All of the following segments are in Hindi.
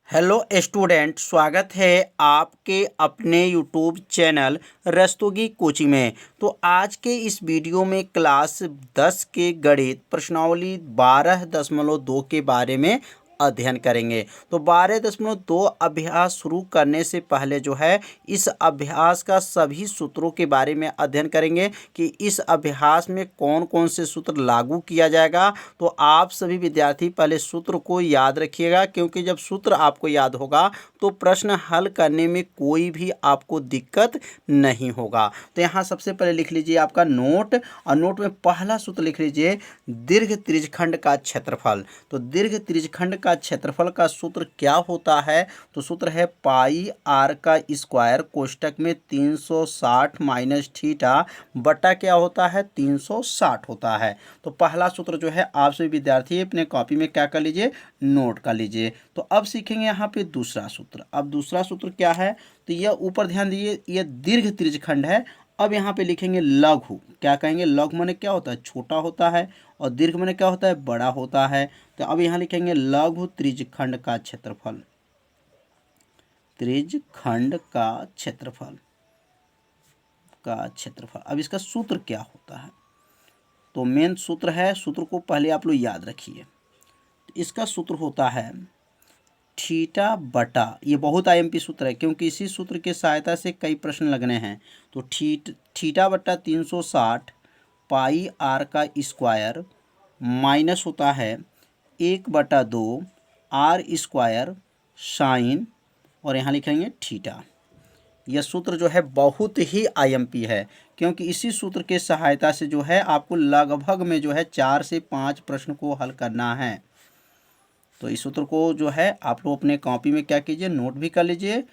हेलो स्टूडेंट, स्वागत है आपके अपने यूट्यूब चैनल रस्तोगी कोचिंग में। तो आज के इस वीडियो में क्लास 10 के गणित प्रश्नावली 12.2 के बारे में अध्ययन करेंगे। तो 12.2 अभ्यास शुरू करने से पहले जो है इस अभ्यास का सभी सूत्रों के बारे में अध्ययन करेंगे कि इस अभ्यास में कौन कौन से सूत्र लागू किया जाएगा। तो आप सभी विद्यार्थी पहले सूत्र को याद रखिएगा, क्योंकि जब सूत्र आपको याद होगा तो प्रश्न हल करने में कोई भी आपको दिक्कत नहीं होगा। तो यहाँ सबसे पहले लिख लीजिए आपका नोट, और नोट में पहला सूत्र लिख लीजिए दीर्घ त्रिज्यखंड का क्षेत्रफल। तो दीर्घ त्रिज्यखंड का क्षेत्रफल का सूत्र क्या होता है? तो सूत्र है पाई आर का स्क्वायर कोष्टक में 360 माइनस थीटा बटा क्या होता है 360 होता है। तो पहला सूत्र जो है आप सभी विद्यार्थी अपने कॉपी में क्या कर लीजिए, नोट कर लीजिए। तो अब सीखेंगे यहाँ पे दूसरा सूत्र। अब दूसरा सूत्र क्या है? तो यह ऊपर ध्यान दीजिए, यह दीर्घ त्रिज्यखंड है। अब यहाँ पे लिखेंगे लघु। क्या कहेंगे? लघु माने क्या होता है? छोटा होता है, और दीर्घ माने क्या होता है? बड़ा होता है। तो अब यहाँ लिखेंगे लघु त्रिज्यखंड का क्षेत्रफल। त्रिज्यखंड का क्षेत्रफल अब इसका सूत्र क्या होता है? तो मेन सूत्र है, सूत्र को पहले आप लोग याद रखिए। इसका सूत्र होता है थीटा बटा, ये बहुत आईएमपी सूत्र है, क्योंकि इसी सूत्र की सहायता से कई प्रश्न लगने हैं। तो थीटा बटा 360 पाई आर का स्क्वायर माइनस होता है 1/2 आर स्क्वायर साइन, और यहाँ लिखेंगे थीटा। यह सूत्र जो है बहुत ही आईएमपी है, क्योंकि इसी सूत्र के सहायता से जो है आपको लगभग में जो है 4 से 5 प्रश्न को हल करना है। तो इस सूत्र को जो है आप लोग अपने कॉपी में क्या कीजिए, नोट भी कर लीजिए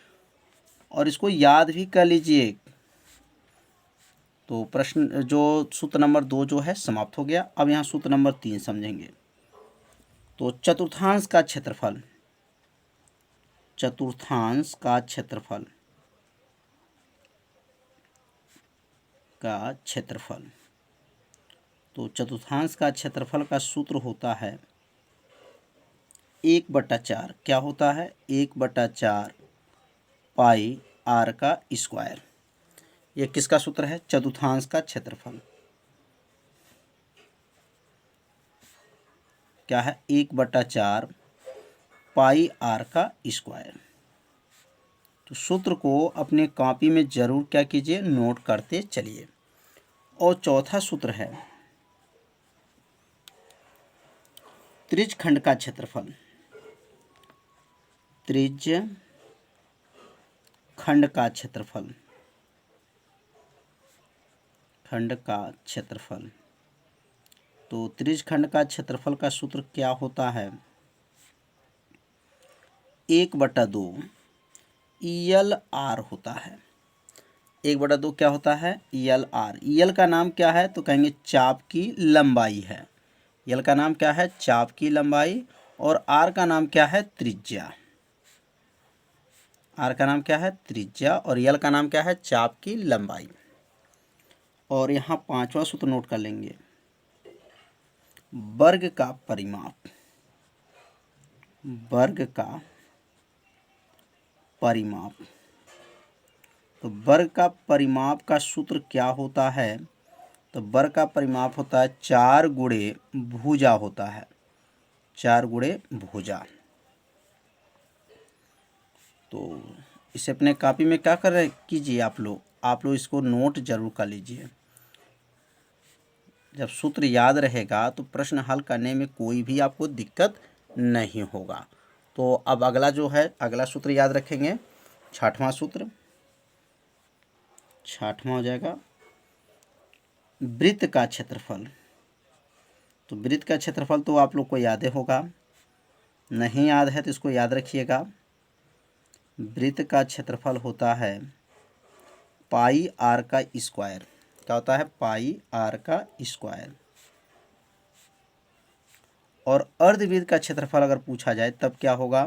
और इसको याद भी कर लीजिए। तो प्रश्न जो सूत्र नंबर 2 जो है समाप्त हो गया। अब यहाँ सूत्र नंबर 3 समझेंगे। तो चतुर्थांश का क्षेत्रफल, चतुर्थांश का क्षेत्रफल तो चतुर्थांश का क्षेत्रफल का सूत्र होता है 1/4। क्या होता है? 1/4 पाई आर का स्क्वायर। ये किसका सूत्र है? चतुर्थांश का क्षेत्रफल क्या है? 1/4 पाई आर का स्क्वायर। तो सूत्र को अपने कॉपी में जरूर क्या कीजिए, नोट करते चलिए। और चौथा सूत्र है त्रिज्यखंड का क्षेत्रफल, त्रिज्यखंड का क्षेत्रफल, तो त्रिज्यखंड का क्षेत्रफल का सूत्र क्या होता है? 1/2 यल आर होता है। 1/2 क्या होता है? यल आर। यल का नाम क्या है? तो कहेंगे चाप की लंबाई है। यल का नाम क्या है? चाप की लंबाई। और आर का नाम क्या है? त्रिज्या। आर का नाम क्या है? त्रिज्या। और यल का नाम क्या है? चाप की लंबाई। और यहाँ पांचवा सूत्र नोट कर लेंगे, वर्ग का परिमाप, वर्ग का परिमाप। तो वर्ग का परिमाप का सूत्र क्या होता है? तो वर्ग का परिमाप होता है 4 गुणे भुजा होता है, 4 गुणे भुजा। तो इसे अपने कॉपी में क्या कर रहे कीजिए आप लोग इसको नोट जरूर कर लीजिए। जब सूत्र याद रहेगा तो प्रश्न हल करने में कोई भी आपको दिक्कत नहीं होगा। तो अब अगला जो है, अगला सूत्र याद रखेंगे, छठवां सूत्र। छठवां हो जाएगा वृत्त का क्षेत्रफल। तो वृत्त का क्षेत्रफल तो आप लोग को याद होगा, नहीं याद है तो इसको याद रखिएगा। वृत्त का क्षेत्रफल होता है पाई आर का स्क्वायर। क्या होता है? पाई आर का स्क्वायर। और अर्धवृत्त का क्षेत्रफल अगर पूछा जाए तब क्या होगा?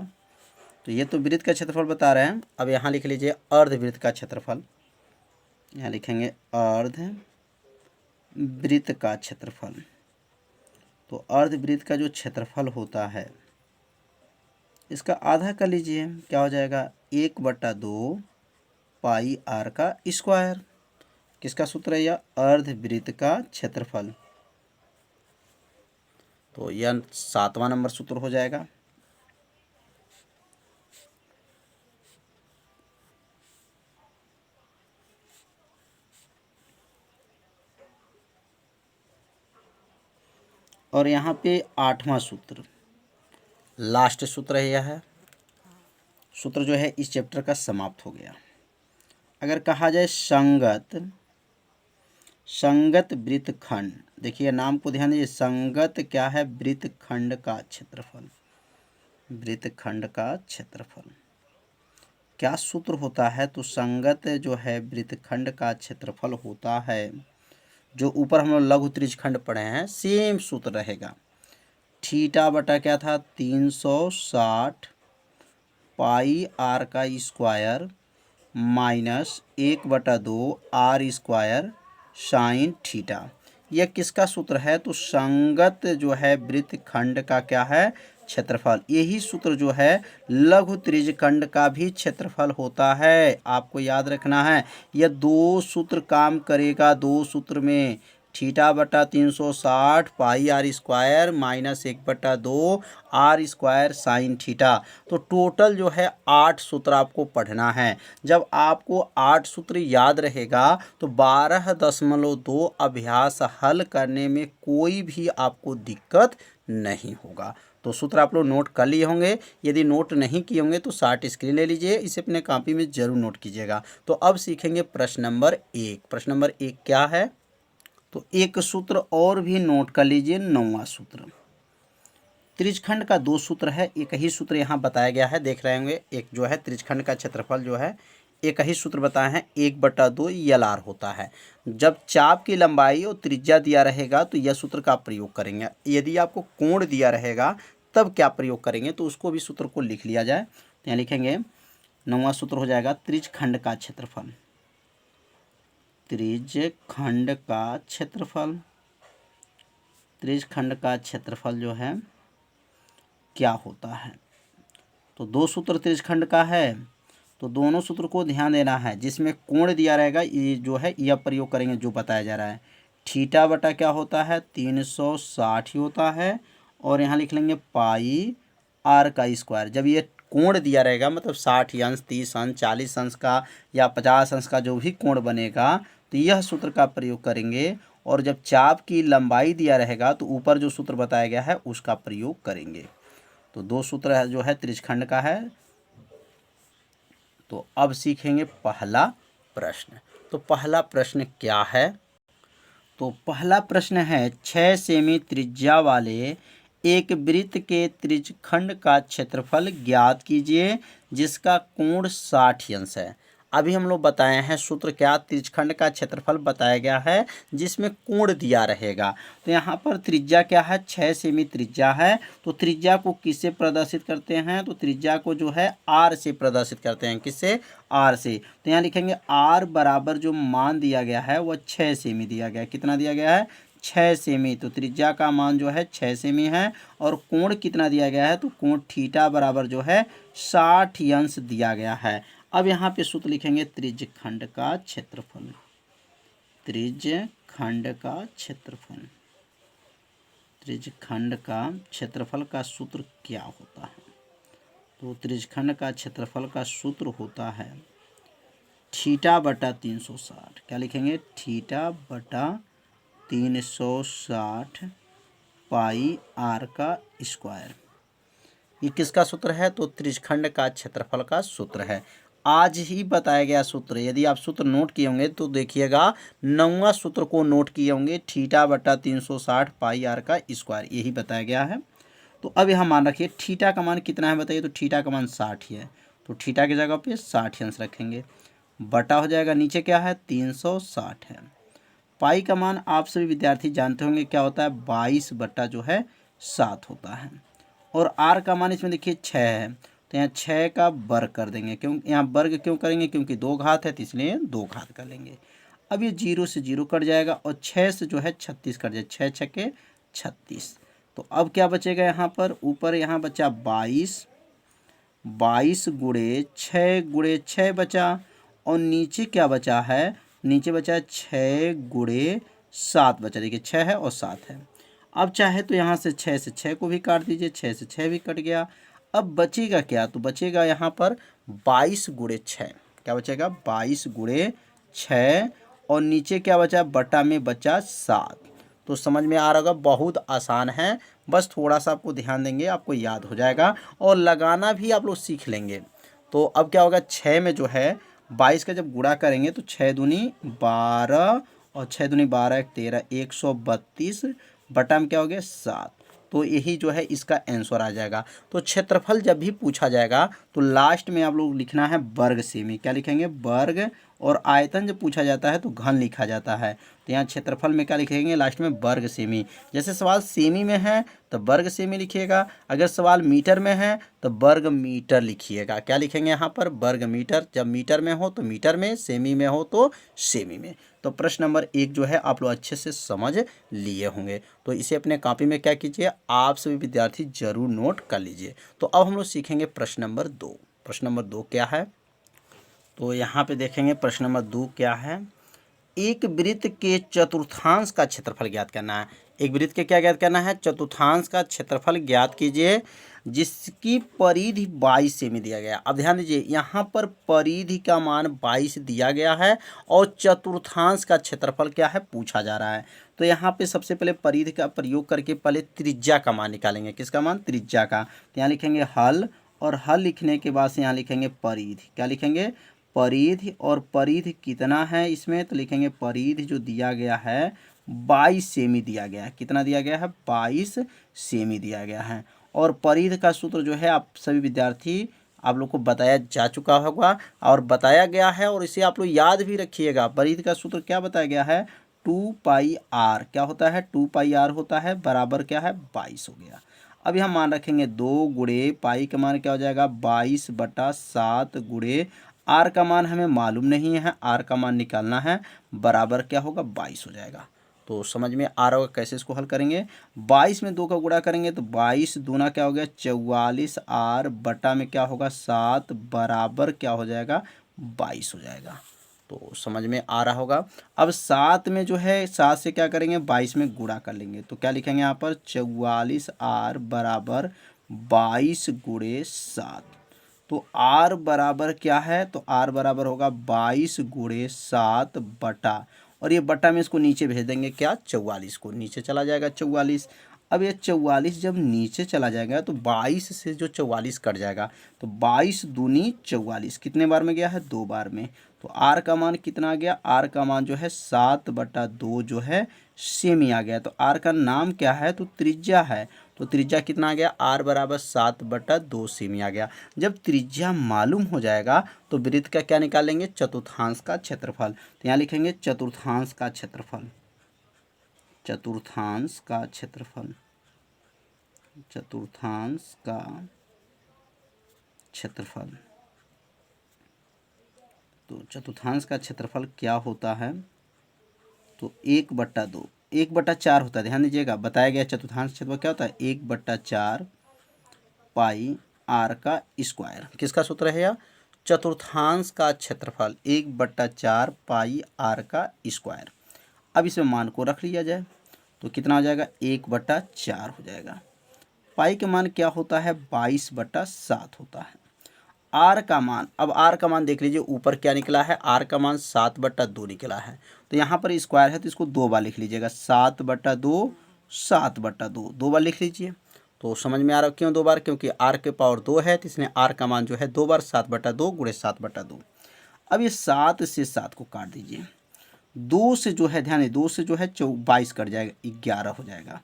तो ये तो वृत्त का क्षेत्रफल बता रहे हैं, अब यहाँ लिख लीजिए अर्धवृत्त का क्षेत्रफल। यहाँ लिखेंगे अर्धवृत्त का क्षेत्रफल। तो अर्धवृत्त का जो क्षेत्रफल होता है इसका आधा कर लीजिए, क्या हो जाएगा 1/2 पाई आर का स्क्वायर। किसका सूत्र है यह? अर्धवृत्त का क्षेत्रफल। तो यह 7वां नंबर सूत्र हो जाएगा। और यहाँ पे 8वां सूत्र, लास्ट सूत्र है यह है। सूत्र जो है इस चैप्टर का समाप्त हो गया। अगर कहा जाए संगत वृत्तखंड, देखिए नाम को ध्यान दीजिए, संगत क्या है? वृत्तखंड का क्षेत्रफल। वृत्तखंड का क्षेत्रफल क्या सूत्र होता है? तो संगत जो है वृत्तखंड का क्षेत्रफल होता है, जो ऊपर हम लोग लघु त्रिज्यखंड पढ़े हैं सेम सूत्र रहेगा। थीटा बटा क्या था? 360 पाई आर का square minus 1/2 R square sine theta. यह किसका सूत्र है? तो संगत जो है वृत्तखंड का क्या है? क्षेत्रफल। यही सूत्र जो है लघु त्रिज्यखंड का भी क्षेत्रफल होता है। आपको याद रखना है, यह दो सूत्र काम करेगा। दो सूत्र में थीटा बटा 360 pi R square minus 1/2 R square sine theta. तो टोटल जो है 8 सूत्र आपको पढ़ना है। जब आपको 8 सूत्र याद रहेगा तो 12.2 अभ्यास हल करने में कोई भी आपको दिक्कत नहीं होगा। तो सूत्र आप लोग नोट कर लिए होंगे। यदि नोट नहीं किए होंगे तो शार्ट स्क्रीन ले लीजिए, इसे अपने कॉपी में जरूर नोट कीजिएगा। तो अब सीखेंगे प्रश्न नंबर 1। प्रश्न नंबर 1 क्या है? तो एक सूत्र और भी नोट कर लीजिए, 9वां सूत्र। त्रिज्यखंड का 2 सूत्र है, एक ही सूत्र यहाँ बताया गया है, देख रहे होंगे। एक जो है त्रिज्यखंड का क्षेत्रफल जो है एक ही सूत्र बताए हैं, 1/2 LR होता है। जब चाप की लंबाई और त्रिज्या दिया रहेगा तो यह सूत्र का प्रयोग करेंगे। यदि आपको कोण दिया रहेगा तब क्या प्रयोग करेंगे, तो उसको भी सूत्र को लिख लिया जाए। तो यहाँ लिखेंगे 9वां सूत्र हो जाएगा त्रिज्यखंड का क्षेत्रफल। त्रिज्यखंड का क्षेत्रफल, त्रिज्यखंड का क्षेत्रफल जो है क्या होता है? तो 2 सूत्र त्रिज्यखंड का है, तो दोनों सूत्र को ध्यान देना है। जिसमें कोण दिया रहेगा ये जो है यह प्रयोग करेंगे जो बताया जा रहा है। थीटा बटा क्या होता है? 360 ही होता है। और यहाँ लिख लेंगे पाई आर का स्क्वायर। जब ये कोण दिया रहेगा, मतलब 60 अंश, 30 अंश, 40 अंश का या 50 अंश का जो भी कोण बनेगा, तो यह सूत्र का प्रयोग करेंगे। और जब चाप की लंबाई दिया रहेगा तो ऊपर जो सूत्र बताया गया है उसका प्रयोग करेंगे। तो 2 सूत्र जो है त्रिज्यखंड का है। तो अब सीखेंगे पहला प्रश्न। तो पहला प्रश्न क्या है? तो पहला प्रश्न है 6 सेमी त्रिज्या वाले एक वृत्त के त्रिज्यखंड का क्षेत्रफल ज्ञात कीजिए जिसका कोण 60 अंश है। अभी हम लोग बताए हैं सूत्र क्या? त्रिज्यखंड का क्षेत्रफल बताया गया है जिसमें कोण दिया रहेगा। तो यहाँ पर त्रिज्या क्या है? 6 सेमी त्रिज्या है। तो त्रिज्या को किससे प्रदर्शित करते हैं? तो त्रिज्या को जो है आर से प्रदर्शित करते हैं। किससे? आर से। तो यहाँ लिखेंगे आर बराबर जो मान दिया गया है वह 6 सेमी दिया गया है। कितना दिया गया है? 6 सेमी। तो त्रिज्या का मान जो है 6 सेमी है। और कोण कितना दिया गया है? तो कोण थीटा बराबर जो है 60 अंश दिया गया है। अब यहाँ पे सूत्र लिखेंगे त्रिज्यखंड का क्षेत्रफल। त्रिज्यखंड का क्षेत्रफल, त्रिज्यखंड का क्षेत्रफल का सूत्र क्या होता है? तो त्रिज्यखंड का क्षेत्रफल का सूत्र होता है थीटा बटा 360। क्या लिखेंगे? थीटा बटा 360 पाई आर का स्क्वायर। ये किसका सूत्र है? तो त्रिज्यखंड का क्षेत्रफल का सूत्र है। आज ही बताया गया सूत्र। यदि आप सूत्र नोट किए होंगे तो देखिएगा 9वां सूत्र को नोट किए होंगे, थीटा बटा 360 पाई आर का स्क्वायर, यही बताया गया है। तो अब यहाँ मान रखिए थीटा का मान कितना है बताइए? तो थीटा का मान 60 ही है। तो थीटा की जगह पे 60 अंश रखेंगे, बटा हो जाएगा नीचे क्या है? 360 है। पाई का मान आप सभी विद्यार्थी जानते होंगे क्या होता है? 22 बटा जो है 7 होता है। और आर का मान इसमें देखिए 6 है, तो यहाँ 6 का वर्ग कर देंगे। क्यों यहाँ वर्ग क्यों करेंगे? क्योंकि 2 घात है तो इसलिए 2 घात कर लेंगे। अब ये 0 से 0 कट जाएगा और 6 से जो है 36 कट जाए, 6 छक्के 36। तो अब क्या बचेगा यहाँ पर? ऊपर यहाँ बचा 22 22 गुणे 6 बचा, और नीचे क्या बचा है, नीचे बचा है 6 गुणे 7 बचा। देखिए 6 है और 7 है। अब चाहे तो यहाँ से 6 से 6 को भी काट दीजिए, 6 से 6 भी कट गया। अब बचेगा क्या, तो बचेगा यहाँ पर 22 गुणे 6। क्या बचेगा, 22 गुणे 6, और नीचे क्या बचा, बटा में बचा 7। तो समझ में आ रहा होगा, बहुत आसान है, बस थोड़ा सा आपको ध्यान देंगे आपको याद हो जाएगा, और लगाना भी आप लोग सीख लेंगे। तो अब क्या होगा, 6 में जो है 22 का जब गुणा करेंगे तो 6 दूनी 12, और 6 दूनी 12 एक 13, 132 बटा में क्या हो गया 7। तो यही जो है इसका आंसर आ जाएगा। तो क्षेत्रफल जब भी पूछा जाएगा तो लास्ट में आप लोग लिखना है वर्ग सेमी। क्या लिखेंगे, वर्ग, और आयतन जब पूछा जाता है तो घन लिखा जाता है। तो यहाँ क्षेत्रफल में क्या लिखेंगे, लास्ट में वर्ग सेमी। जैसे सवाल सेमी में है तो वर्ग सेमी लिखिएगा, अगर सवाल मीटर में है तो वर्ग मीटर लिखिएगा। क्या लिखेंगे यहाँ पर, वर्ग मीटर। जब मीटर में हो तो मीटर में, सेमी में हो तो सेमी में। तो प्रश्न नंबर 1 जो है आप लोग अच्छे से समझ लिए होंगे। तो इसे अपने कॉपी में क्या कीजिए, आप सभी विद्यार्थी जरूर नोट कर लीजिए। तो अब हम लोग सीखेंगे प्रश्न नंबर 2। प्रश्न नंबर 2 क्या है, तो यहाँ पे देखेंगे प्रश्न नंबर 2 क्या है। एक वृत्त के चतुर्थांश का क्षेत्रफल ज्ञात करना है। एक वृत्त के क्या ज्ञात करना है, चतुर्थांश का क्षेत्रफल ज्ञात कीजिए, जिसकी परिधि 22 सेमी दिया गया। अब ध्यान दीजिए, यहाँ पर परिधि का मान 22 दिया गया है, और चतुर्थांश का क्षेत्रफल क्या है पूछा जा रहा है। तो यहाँ पे सबसे पहले परिधि का प्रयोग करके पहले त्रिज्या का मान निकालेंगे। किसका मान, त्रिज्या का। तो यहाँ लिखेंगे हल, और हल लिखने के बाद से यहाँ लिखेंगे परिधि। क्या लिखेंगे, परिधि। और परिधि कितना है इसमें, तो लिखेंगे परिधि जो दिया गया है 22 सेमी दिया गया है। कितना दिया गया है, 22 सेमी दिया गया है। और परिधि का सूत्र जो है आप सभी विद्यार्थी आप लोग को बताया जा चुका होगा, और बताया गया है, और इसे आप लोग याद भी रखिएगा। परिधि का सूत्र क्या बताया गया है, 2 पाई आर। क्या होता है, 2 पाई आर होता है, बराबर क्या है 22 हो गया। अब यहाँ मान रखेंगे 2 गुणे पाई का मान क्या हो जाएगा 22/7 गुणे आर का मान हमें मालूम नहीं है, आर का मान निकालना है, बराबर क्या होगा 22 हो जाएगा। तो समझ में आ रहा होगा कैसे इसको हल करेंगे। 22 में 2 का गुणा करेंगे तो 22 दूना क्या हो गया 44 आर बटा में क्या होगा 7 बराबर क्या हो जाएगा 22 हो जाएगा। तो समझ में आ रहा होगा। अब 7 में जो है 7 से क्या करेंगे 22 में गुणा कर लेंगे। तो क्या लिखेंगे यहाँ पर 44 आर बराबर 22 गुणे 7। तो आर बराबर क्या है, तो आर बराबर होगा 22 गुणे 7 बटा, और ये बटा में इसको नीचे भेज देंगे क्या 44 को, नीचे चला जाएगा 44। अब ये 44 जब नीचे चला जाएगा तो 22 से जो 44 कट जाएगा, तो 22 दूनी 44 कितने बार में गया है 2 बार में। तो आर का मान कितना आ गया, आर का मान जो है 7/2 जो है सेमी आ गया। तो आर का नाम क्या है, तो त्रिज्या है। तो त्रिज्या कितना आ गया, आर बराबर 7/2 सेमी आ गया। जब त्रिज्या मालूम हो जाएगा तो वृत्त का क्या निकाल लेंगे, चतुर्थांश का क्षेत्रफल। तो यहाँ लिखेंगे चतुर्थांश का क्षेत्रफल, चतुर्थांश का क्षेत्रफल, चतुर्थांश का क्षेत्रफल। तो चतुर्थांश का क्षेत्रफल क्या होता है, तो 1/2, 1/4 होता है। ध्यान दीजिएगा, बताया गया चतुर्थांश क्षेत्रफल क्या होता है 1/4 पाई आर का स्क्वायर। किसका सूत्र है यह, चतुर्थांश का क्षेत्रफल 1/4 पाई आर का स्क्वायर। अब इसमें मान को रख लिया जाए तो कितना हो जाएगा 1/4 हो जाएगा। पाई का मान क्या होता है 22/7 होता है। आर का मान, अब आर का मान देख लीजिए ऊपर क्या निकला है, आर का मान 7/2 निकला है। तो यहाँ पर स्क्वायर है तो इसको 2 बार लिख लीजिएगा, 7/2 7/2 2 बार लिख लीजिए। तो समझ में आ रहा है क्यों 2 बार, क्योंकि आर के पावर 2 है, तो इसने आर का मान जो है 2 बार 7/2 गुणे 7/2। अब ये 7 से 7 को काट दीजिए, 2 से जो है ध्यान 2 से जो है 22 कट जाएगा, 11 हो जाएगा।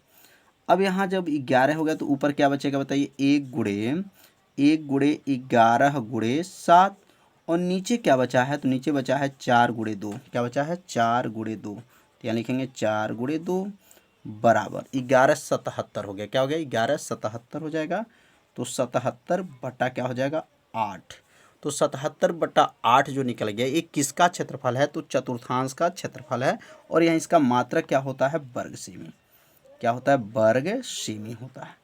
अब यहाँ जब 11 हो गया तो ऊपर क्या बचेगा बताइए, 1 गुणे 11 गुणे 7, और नीचे क्या बचा है, तो नीचे बचा है 4 गुणे 2। क्या बचा है 4 गुणे 2, तो यहाँ लिखेंगे 4 गुणे 2 बराबर 11/77 हो गया। क्या हो गया 11/77 हो जाएगा। तो 77 बटा क्या हो जाएगा 8। तो 77/8 जो निकल गया, ये किसका क्षेत्रफल है, तो चतुर्थांश का क्षेत्रफल है। और यहाँ इसका मात्रक क्या होता है वर्ग सेमी। क्या होता है, वर्ग सेमी होता है।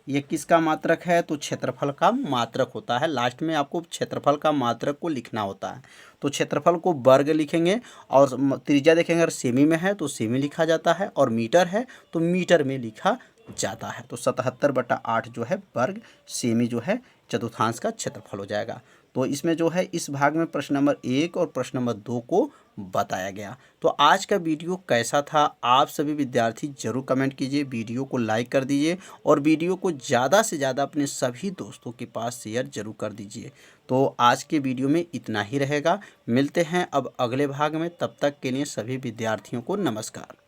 ये किसका मात्रक है? तो क्षेत्रफल का मात्रक होता है। लास्ट में आपको क्षेत्रफल का मात्रक को लिखना होता है। तो क्षेत्रफल को वर्ग लिखेंगे और त्रिज्या देखेंगे, अगर सेमी में है तो सेमी लिखा जाता है और मीटर है तो मीटर में लिखा जाता है। तो 77/8 जो है वर्ग सेमी जो है चतुर्थांश का क्षेत्रफल हो जाएगा। तो इसमें जो है इस भाग में प्रश्न नंबर 1 और प्रश्न नंबर 2 को बताया गया। तो आज का वीडियो कैसा था? आप सभी विद्यार्थी जरूर कमेंट कीजिए, वीडियो को लाइक कर दीजिए और वीडियो को ज़्यादा से ज़्यादा अपने सभी दोस्तों के पास शेयर जरूर कर दीजिए। तो आज के वीडियो में इतना ही रहेगा। मिलते हैं अब अगले भाग में, तब तक के लिए सभी विद्यार्थियों को नमस्कार।